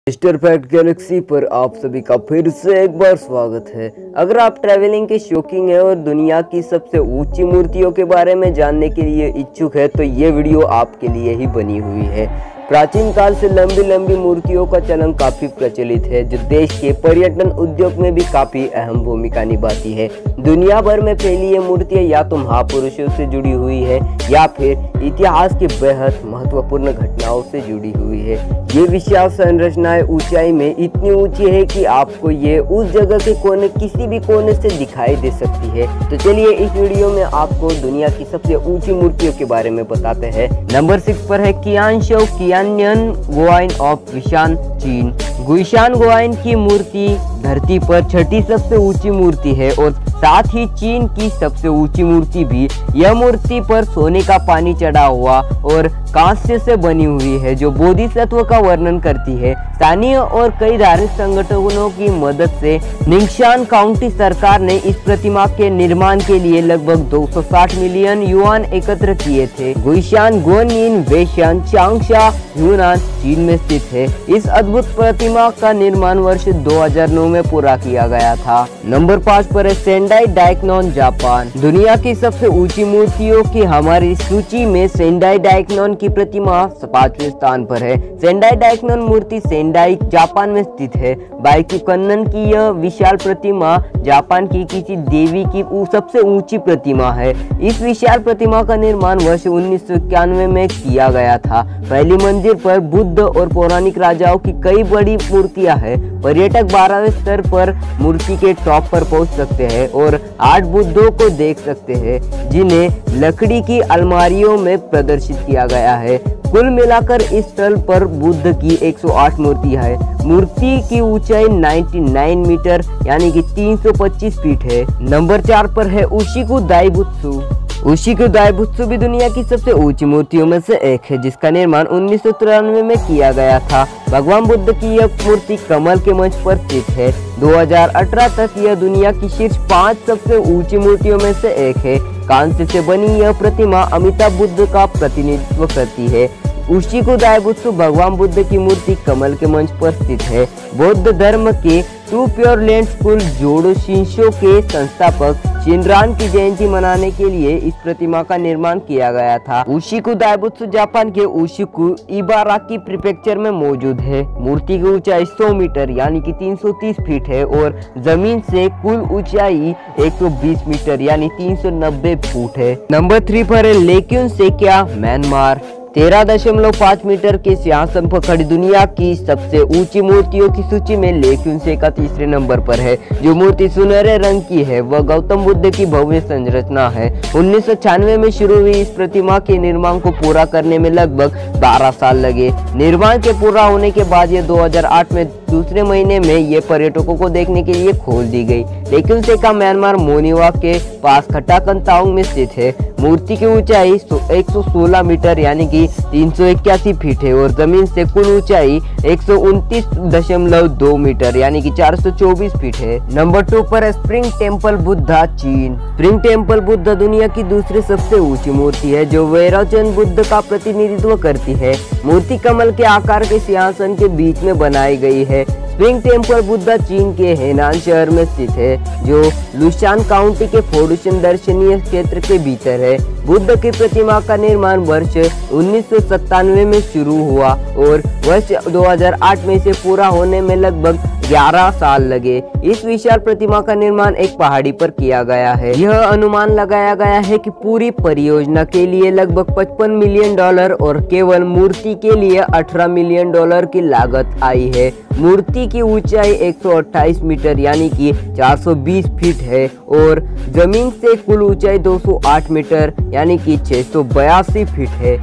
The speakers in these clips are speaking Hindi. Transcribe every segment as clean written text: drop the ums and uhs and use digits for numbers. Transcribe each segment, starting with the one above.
मिस्टर फैक्ट गैलेक्सी पर आप सभी का फिर से एक बार स्वागत है। अगर आप ट्रैवलिंग के शौकीन हैं और दुनिया की सबसे ऊंची मूर्तियों के बारे में जानने के लिए इच्छुक है तो ये वीडियो आपके लिए ही बनी हुई है। प्राचीन काल से लंबी लंबी मूर्तियों का चलन काफी प्रचलित है, जो देश के पर्यटन उद्योग में भी काफी अहम भूमिका निभाती है। दुनिया भर में फैली ये मूर्तियां या तो महापुरुषों से जुड़ी हुई है या फिर इतिहास की बेहद महत्वपूर्ण घटनाओं से जुड़ी हुई है। ये विशाल संरचनाएं ऊंचाई में इतनी ऊंची है कि आपको ये उस जगह के कोने किसी भी कोने से दिखाई दे सकती है। तो चलिए इस वीडियो में आपको दुनिया की सबसे ऊंची मूर्तियों के बारे में बताते हैं। नंबर 6 पर है कियानशो कियानयन गुआइन ऑफ विशान, चीन। गुइशान गुआइन की मूर्ति धरती पर छठी सबसे ऊंची मूर्ति है और साथ ही चीन की सबसे ऊंची मूर्ति भी। यह मूर्ति पर सोने का पानी चढ़ा हुआ और कांस्य से बनी हुई है, जो बोधिसत्व का वर्णन करती है। स्थानीय और कई धार्मिक संगठनों की मदद से निंगशान काउंटी सरकार ने इस प्रतिमा के निर्माण के लिए लगभग 260 मिलियन युआन एकत्र किए थे। गुइशान गुआनयिन वेशान चांगशा यूनान, चीन में स्थित है। इस अद्भुत प्रतिमा का निर्माण वर्ष 2009 में पूरा किया गया था। नंबर 5 पर है सेंडाई डाइकोन, जापान। दुनिया की सबसे ऊंची मूर्तियों की हमारी सूची में सेंडाई डाइकोन की प्रतिमा 5वें स्थान पर है। सेंडाई डाइकोन मूर्ति सेंडाई, जापान में स्थित है। बाइकुकन्नन की यह विशाल प्रतिमा जापान की किसी देवी की सबसे ऊंची प्रतिमा है। इस विशाल प्रतिमा का निर्माण वर्ष 1991 में किया गया था। पहली मंजिल पर बुद्ध और पौराणिक राजाओं की कई बड़ी मूर्तियां हैं। पर्यटक 12वें स्तर पर मूर्ति के टॉप पर पहुंच सकते हैं और 8 बुद्धों को देख सकते हैं, जिन्हें लकड़ी की अलमारियों में प्रदर्शित किया गया है। कुल मिलाकर इस स्थल पर बुद्ध की 108 मूर्तियां है। मूर्ति की ऊंचाई 99 मीटर यानी कि 325 फीट है। नंबर 4 पर है उशिकु दाइबुत्सु। उशिकु दाइबुत्सु भी दुनिया की सबसे ऊंची मूर्तियों में से एक है, जिसका निर्माण 1993 में किया गया था। भगवान बुद्ध की यह मूर्ति कमल के मंच पर स्थित है। 2018 तक यह दुनिया की शीर्ष 5 सबसे ऊंची मूर्तियों में से एक है। कांस्य से बनी यह प्रतिमा अमिताभ बुद्ध का प्रतिनिधित्व करती है। उशिकु दाइबुत्सु भगवान बुद्ध की मूर्ति कमल के मंच पर स्थित है। बौद्ध धर्म के टू प्योर लैंड स्कूल जोडो शिंशो के संस्थापक शिनरान की जयंती मनाने के लिए इस प्रतिमा का निर्माण किया गया था। उशिकु दाइबुत्सु जापान के उशिकु इबाराकी प्रीफेक्चर में मौजूद है। मूर्ति की ऊंचाई 100 मीटर यानी कि 330 फीट है और जमीन से कुल ऊंचाई 120 मीटर यानी 390 फुट है। नंबर 3 पर है लेक्युन सेक्या, म्यांमार। 13.5 मीटर के सिंहासन पर खड़ी दुनिया की सबसे ऊंची मूर्तियों की सूची में लेक्युन सेका तीसरे नंबर पर है। जो मूर्ति सुनहरे रंग की है वह गौतम बुद्ध की भव्य संरचना है। 1996 में शुरू हुई इस प्रतिमा के निर्माण को पूरा करने में लगभग 12 साल लगे। निर्माण के पूरा होने के बाद ये 2008 में दूसरे महीने में ये पर्यटकों को देखने के लिए खोल दी गई। लेक्युन सेका म्यांमार मोनिवा के पास खटाकन ताउंग में स्थित है। मूर्ति की ऊंचाई 116 मीटर यानी कि 381 फीट है और जमीन से कुल ऊंचाई 129.2 मीटर यानी कि 424 फीट है। नंबर 2 पर है स्प्रिंग टेम्पल बुद्धा, चीन। स्प्रिंग टेम्पल बुद्धा दुनिया की दूसरी सबसे ऊंची मूर्ति है, जो वैरोचन बुद्ध का प्रतिनिधित्व करती है। मूर्ति कमल के आकार के सिंहासन के बीच में बनाई गई है। स्प्रिंग टेम्पल बुद्धा चीन के हेनान शहर में स्थित है, जो लुशान काउंटी के फोडुशन दर्शनीय क्षेत्र के भीतर है। बुद्ध की प्रतिमा का निर्माण वर्ष 1997 में शुरू हुआ और वर्ष 2008 में इसे पूरा होने में लगभग 11 साल लगे। इस विशाल प्रतिमा का निर्माण एक पहाड़ी पर किया गया है। यह अनुमान लगाया गया है कि पूरी परियोजना के लिए लगभग $55 मिलियन और केवल मूर्ति के लिए $18 मिलियन की लागत आई है। मूर्ति की ऊंचाई 128 मीटर यानी कि 420 फीट है और जमीन से कुल ऊंचाई 208 मीटर यानी कि 682 फीट है।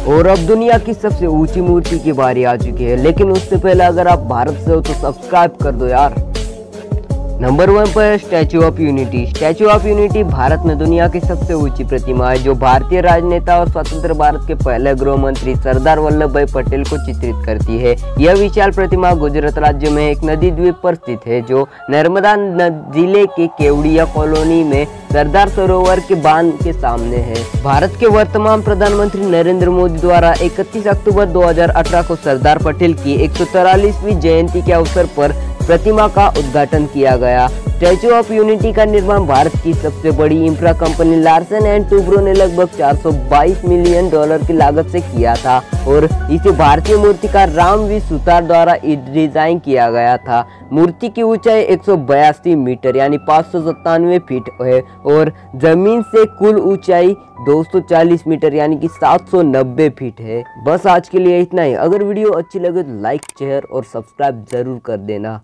और अब दुनिया की सबसे ऊंची मूर्ति की बारी आ चुकी है, लेकिन उससे पहले अगर आप भारत से हो तो सब्सक्राइब कर दो यार। नंबर 1 पर statue of unity. Statue of unity Bharat में दुनिया की सबसे ऊंची प्रतिमा है, जो भारतीय राजनेता और स्वतंत्र भारत के पहले गृह मंत्री सरदार वल्लभ भाई पटेल को चित्रित करती है। यह विशाल प्रतिमा गुजरात राज्य में एक नदी द्वीप पर स्थित है, जो नर्मदा जिले के केवड़िया कॉलोनी में सरदार सरोवर के बांध के सामने है। भारत के वर्तमान प्रधानमंत्री नरेंद्र मोदी द्वारा 31 अक्टूबर 2018 को सरदार पटेल की 144वीं जयंती के अवसर पर प्रतिमा का उद्घाटन किया गया। स्टैचू ऑफ यूनिटी का निर्माण भारत की सबसे बड़ी infra company Larsen and Toubro ने लगभग $422 मिलियन की लागत से किया था और इसे भारतीय मूर्तिकार रामवी सुतार द्वारा डिजाइन किया गया था। मूर्ति की ऊंचाई 182 मीटर यानी 597 फीट है और जमीन से कुल ऊंचाई 240 मीटर यानी कि 790 फीट है। बस आज के लिए इतना ही। अगर वीडियो अच्छी लगे तो लाइक, शेयर और सब्सक्राइब जरूर कर देना।